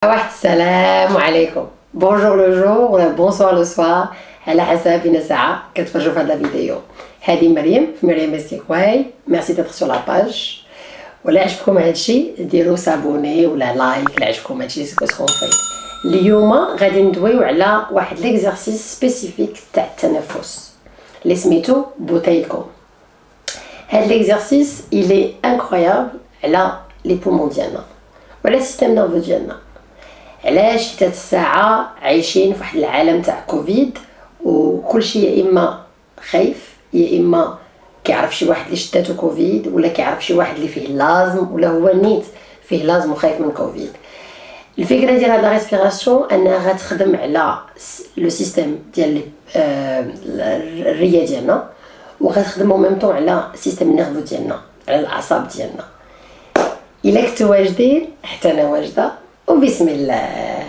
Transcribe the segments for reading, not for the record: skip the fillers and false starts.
واحد السلام عليكم. بونجور لو جور ولا بونسوار لو سوار على حسب فين ساعه كتفرجوا في هذا الفيديو. هذه مريم في مريم استيكواي. ميرسي ديتر سور لا باج. ولا عجبكم هادشي ديروا سابوني ولا لايك الا عجبكم هادشي سكون فايت. اليوم غادي ندويو على واحد ليكزارسيس سبيسيفيك تاع التنفس اللي سميتو بوتايكو. هاد ليكزارسيس إلي انكرويابل على لي بومون ديالنا وعلى السيستم نيرفو ديالنا. علاش؟ حتى الساعه عايشين في واحد العالم تاع كوفيد وكلشي يا اما خايف يا اما كيعرف شي واحد اللي شداتو كوفيد ولا كيعرف شي واحد اللي فيه لازم ولا هو نيت فيه لازم وخايف من كوفيد. الفكره ديال هاد لا ريسبيراسيون انها غتخدم على لو سيستم ديال الريه ديالنا وغتخدم ميم طون على السيستم نيرفو ديالنا على الاعصاب ديالنا. الا كنتو واجدين حتى انا واجده وبسم الله.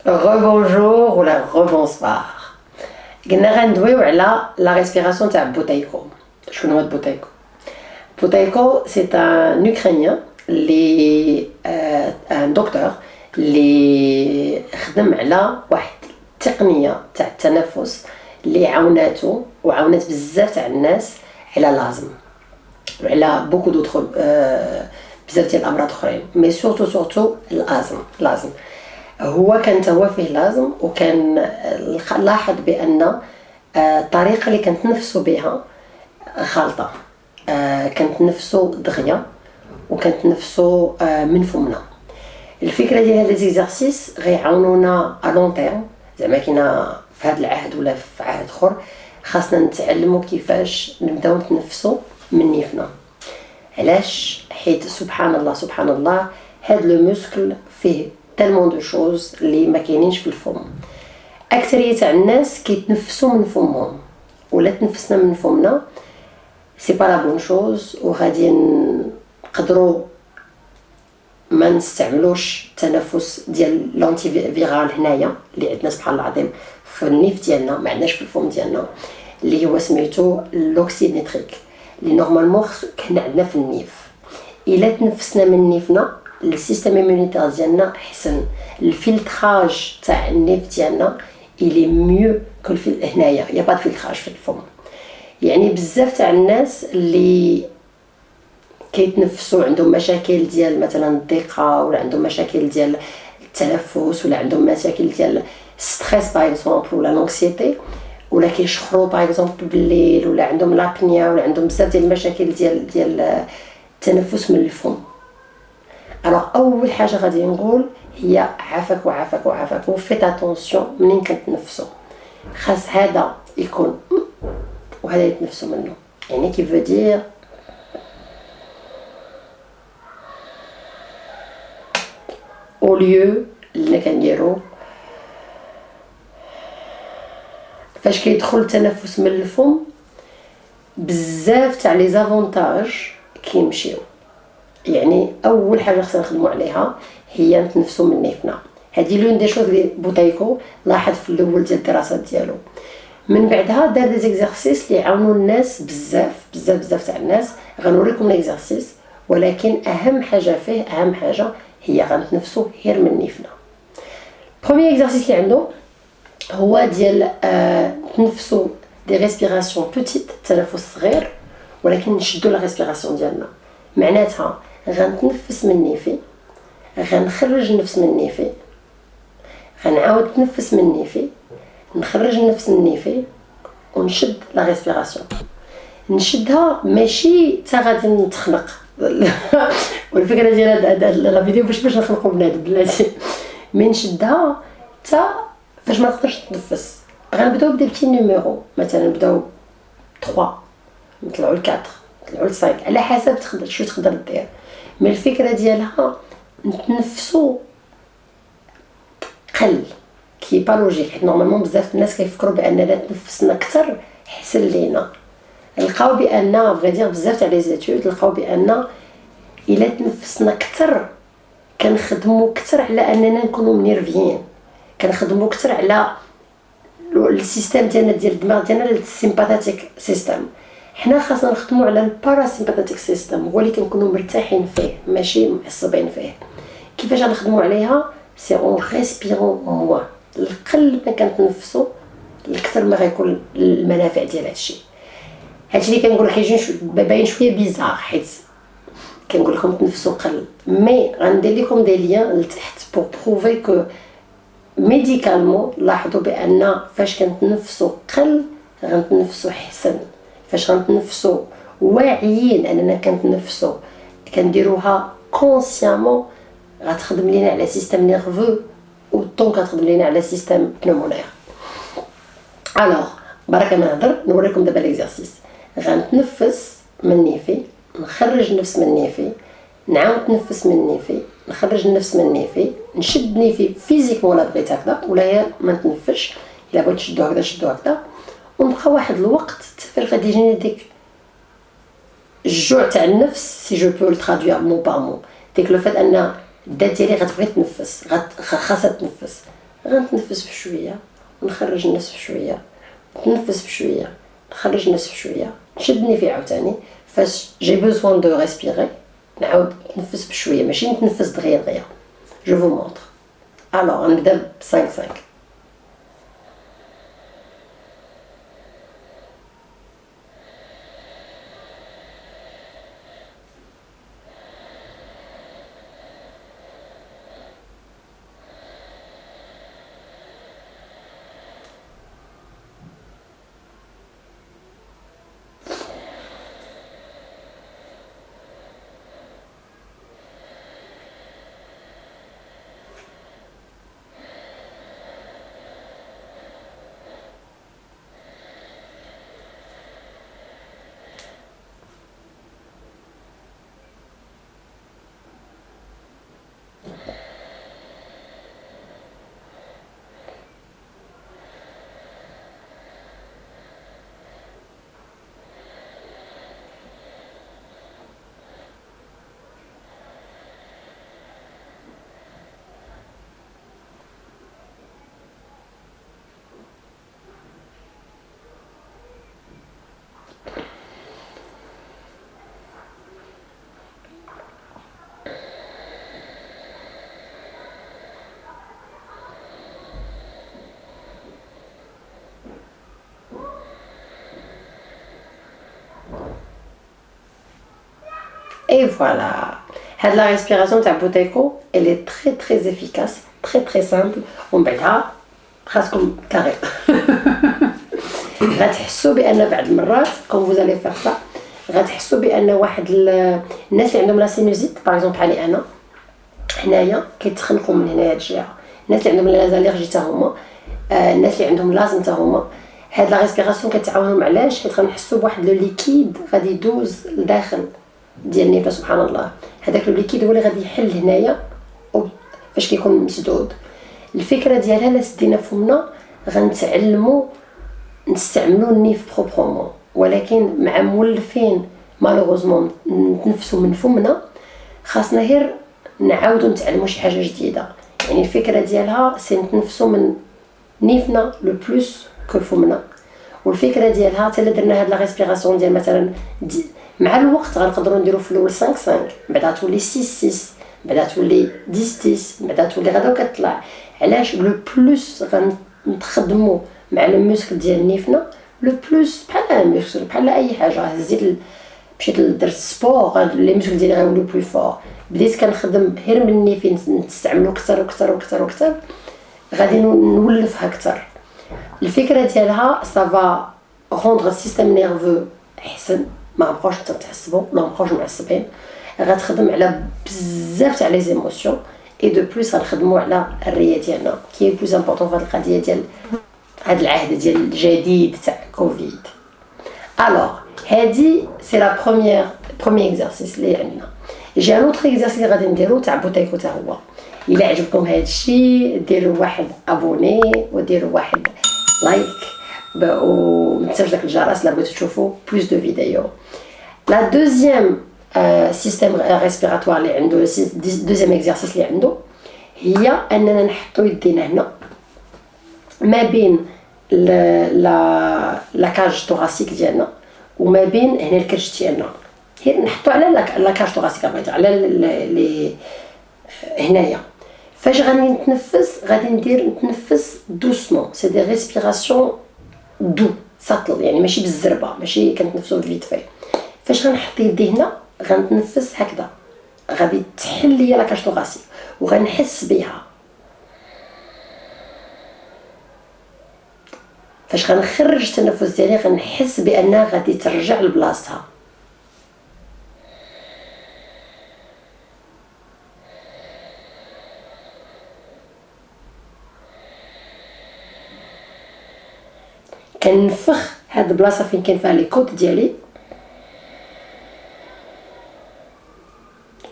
Rebonjour ولا rebonsoir. قلنا غندويو على لا ريسبيراسيون تاع بوتايكو. شنو هو بوتايكو؟ بوتايكو سي ان اوكرانيان اللي ان دكتور اللي خدم على واحد التقنيه تاع التنفس اللي عاوناتو وعاونات بزاف تاع الناس على لازم وعلى بوكو دوطخ بزاف ديال الامراض اخرين مي سورتو لازم هو كان هو فيه لازم وكان لاحظ بان الطريقه اللي كنتنفسوا بها غلطه. كنتنفسوا دغيا وكنتنفسوا من فمنا. الفكره ديال هذا ليزيرسيس غيعاونونا ا لون تيرم زعما كاينه في هذا العهد ولا في عهد اخر خاصنا نتعلموا كيفاش نبداو نتنفسوا من نيفنا. علاش؟ حيت سبحان الله هاد لو موسكل فيه تالمون دو شوز اللي ما كاينينش في الفم. اكثريه تاع الناس كيتنفسوا من فمهم ولا تنفسنا من فمنا سي با لا بون شوز وغادي نقدروا ما نستعملوش التنفس ديال لونتي فيرال هنايا اللي عندنا سبحان الله العظيم في النيف ديالنا ما عندناش في الفم ديالنا اللي هو سميتو لوكسيد نيتريك اللي نورمالمون كان عندنا في النيف. الا تنفسنا من نيفنا السيستم ايمونيتير ديالنا احسن. الفلتراج تاع النيف ديالنا الي ميو كل في هنايا يا با فلتراج في الفم. يعني بزاف تاع الناس اللي كيتنفسوا عندهم مشاكل ديال مثلا الضيقه ولا عندهم مشاكل ديال التنفس ولا عندهم مشاكل ديال ستريس باغ اكزومبل ولا لونكسيتي ولا كيشخروا باغ اكزومبل بالليل ولا عندهم لابنيا ولا عندهم بزاف ديال المشاكل ديال التنفس من الفم. الوغ اول حاجه غادي نقول هي عافاك وفيت اتونسيون منين كنتنفسوا. خاص هذا يكون وهذا يتنفسوا منه يعني كي فو دير او ليو اللي كنديرو فاش كيدخل التنفس من الفم بزاف تاع لي زافونتاج كيمشيو. يعني اول حاجه خصنا نخدموا عليها هي نتنفسوا من نيفنا. هذه لون دي شوز اللي بوتايكو لاحظ في الاول ديال الدراسات ديالو. من بعدها دار دي زيكزارسيس اللي يعاونوا الناس بزاف تاع الناس. غنوريكم ليكزارسيس ولكن اهم حاجه هي غنتنفسوا غير من نيفنا. بروميير اكزارسيس اللي عنده هو ديال نتنفسوا دي ريسبيراسيون بوتيت تنفس صغير ولكن نشدوا لا ريسبيراسيون ديالنا. معناتها غنتنفس من نيفي غنخرج النفس من نيفي غنعاود نتنفس من نيفي نخرج النفس من نيفي ونشد لا ريسبيراسيون. نشدها ماشي تا غادي نتخنق والفكره ديال هذا لا فيديو باش نخنقوا بنادم بلاتي مي نشدها تا فاش ما نقدرش نتنفس. غنبداو بدي بتي نيميرو مثلا نبداو 3 نطلعوا ل 4 نطلعوا ل 5 على حسب شو تقدر دير. مي الفكره ديالها نتنفسوا قل كي با لوجيك حيت نورمالمون بزاف الناس كيفكروا بان الا تنفسنا اكثر احسن لينا. لقاو بان فغادير بزاف تاع لي زيتود لقاو بان الا تنفسنا اكثر كنخدموا اكثر على اننا نكونوا منيرفيين، كنخدموا اكثر على السيستم ديالنا ديال الدماغ ديالنا السيمباثيك سيستم. حنا خاصنا نخدموا على الباراسيمباثيك سيستم، هو اللي كنكونوا مرتاحين فيه ماشي معصبين فيه. كيفاش غنخدموا عليها؟ سي اون ريسبيرون موان. القل ما كنتنفسوا الكثر ما غيكون المنافع ديال هادشي. هادشي اللي كنقول لك كيجي باين شويه بيزار، حيت كنقول لكم تنفسوا قل، مي غندير لكم دي ليان لتحت بور بروفي كو ميديكالمون لاحظوا بان فاش كنتنفسوا قل غنتنفسوا احسن، فاش غنتنفسوا واعيين اننا كنتنفسوا كنديروها كونسيامون غتخدم لينا على سيستم نيرفو وطون كتخدم لينا على سيستم بنومونير. الوغ برك نهضر نوريكم دابا ليكزارسيس. غنتنفس من نيفي، نخرج النفس من نيفي، نعاود نتنفس من نيفي، نخرج النفس من نيفي، نشد نيفي فيزيكمون ولا بغيت هكذا ولا هي ما نتنفسش، الا بغيت تشدو هكذا شدو هكذا، ونبقى واحد الوقت حتى غادي يجيني ديك الجوع تاع النفس سي جو بو لو ترادوير مون با مون، ديك لو فات ان الذات ديالي غتبغي تنفس، خاصها تنفس، غنتنفس بشويه ونخرج النفس بشويه، نتنفس بشويه نخرج النفس بشويه، نشد نيفي عاوتاني فاش جي بوزوان دو ريسبيري نعاود نتنفس بشويه ماشي نتنفس دغيا. جو فو مونطر. الوغ نبدا ب 5 5. Et voilà. La respiration de Buteyko, elle est très très efficace, très très simple. On va presque carré. غتحسوا بان بعض المرات كون vous allez faire ça غتحسوا بان واحد الناس اللي عندهم لا سينوزيت باغ اكزومبل بحالي انا حنايا كيتخنقوا من هنا هاد الجهه، الناس اللي عندهم لازاليرجي حتى هما، الناس اللي عندهم لازم حتى هما. هاد لا ريسبيراسيون كتعاونهم علاش؟ حيت غنحسوا بواحد لو ليكيد غادي يدوز لداخل ديال النيفه. سبحان الله، هذاك لو ليكيد هو اللي غادي يحل هنايا فاش كيكون مسدود. الفكره ديالها لا سدينا فمنا غنتعلموا نستعملوا النيف بروبرومون، ولكن مع مولفين مالوغوزمون نتنفسوا من فمنا خاصنا غير نعاودوا نتعلموا شي حاجه جديده. يعني الفكره ديالها سي نتنفسوا من نيفنا لو بلوس كو فمنا، والفكره ديالها حتى درنا هاد لا ريسبيراسيون ديال مثلا مع الوقت غنقدروا نديروا في الاول 5 5 بعدا تولي 6 6 بعدا تولي 10 10 بعدا تولي غدا وكتطلع. علاش؟ لو بلوس غنخدموا مع الموسكل ديال النيفنا لو بلوس بحال الموسكل بحال اي حاجه. هزيت مشيت درت سبور لي موسكل ديالي غيوليو بلو فور، بديت كنخدم غير من النيفين نستعملو اكثر وكثر وكثر وكثر غادي نولفها اكثر. الفكره ديالها سافا روندر السيستم نيرفو احسن، ما غنبقاوش نتعصبوا ما غنبقاوش معصبين، غتخدم على بزاف تاع لي زيموسيون اي دو بلوس غنخدموا على الريه ديالنا كي هي بلوز امبورطون في هذه القضيه ديال هذا العهد ديال الجديد تاع كوفيد. الوغ هادي سي لا بروميير اكزرسيس اللي عندنا. جي ان اوتر اكزرسيس اللي غادي نديرو تاع بوتيكو حتى هو. الا عجبكم هذا الشيء ديروا واحد ابوني وديروا واحد لايك وما تنساوش داك الجرس الا بغيتو تشوفوا بلوس دو فيديو. لا دوزيام سيستم ريسبيراتوار اللي عنده دوزيام اكزرسيس اللي عنده هي اننا نحطو يدينا هنا ما بين لا كاج توغاسيك ديالنا وما بين هنا الكرش ديالنا، هي نحطو على لا كاج توغاسيك على لي هنايا. فاش غادي نتنفس غادي نتنفس دوسمون، سي دي ريسبيراسيون دو ساطل، يعني ماشي بالزربه، ماشي كنتنفسو فيت في. فاش غنحط يدي هنا غنتنفس هكذا، غادي تحل ليا لا كاج توغاسيك وغنحس بها. فاش غنخرج التنفس ديالي غنحس بانها غادي ترجع لبلاصتها. كنفخ هاد البلاصه فين كاين فيها لي كوت ديالي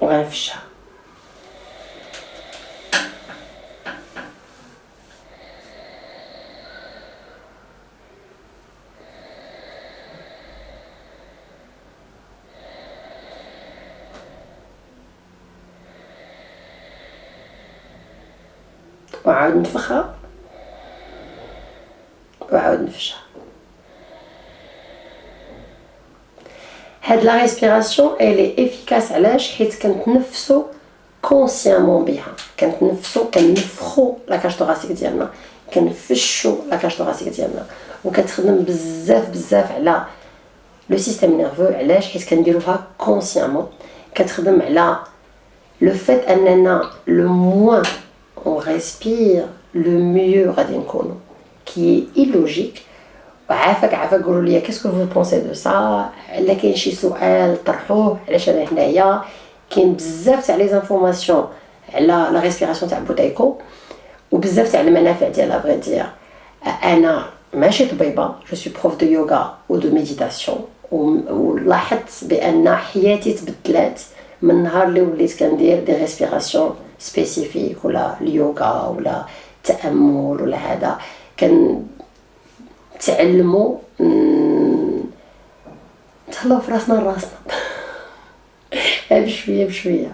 وغنفشها. وعاود نفخها وعاود نفشها. هاد لا ريسبيراسيون الي افيكاس علاش؟ حيت كنتنفسو كونسيامون بها، كنفخو لا كاج توغاسيك ديالنا، كنفشو لا كاج توغاسيك ديالنا، وكتخدم بزاف على لو سيستيم نيرفو. علاش؟ حيت كنديروها كونسيامون، كتخدم على لو فيت اننا لو موان on respire le mieux غادي نكونو، كي ايلوجيك. وعافاك قولوا لي كاسكو فو بونسي دو سا، الا كاين شي سؤال طرحوه. علاش انا هنايا؟ كاين بزاف تاع لي زانفورماسيون على لا ريسبيراسيون تاع بوتايكو وبزاف تاع المنافع ديالها. فغي دير انا ماشي طبيبه، جو سوي بروف دو يوغا و دو ميديتاسيون، ولاحظت بان حياتي تبدلات من نهار اللي وليت كندير دي ريسبيراسيون سبيسيفيك ولا اليوغا ولا التامل ولا هذا. كان تعلموا نتهلاو في راسنا بشويه.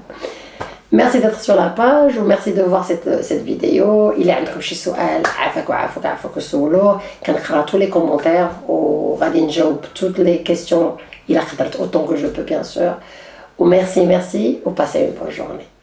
Merci d'être sur la page ou merci de voir cette vidéo. إلا عندكم شي سؤال عافاك سولوه، كنقرا tous les commentaires وغادي نجاوب toutes les questions إلا قدرت autant que je peux bien sûr. Merci ou passez une bonne journée.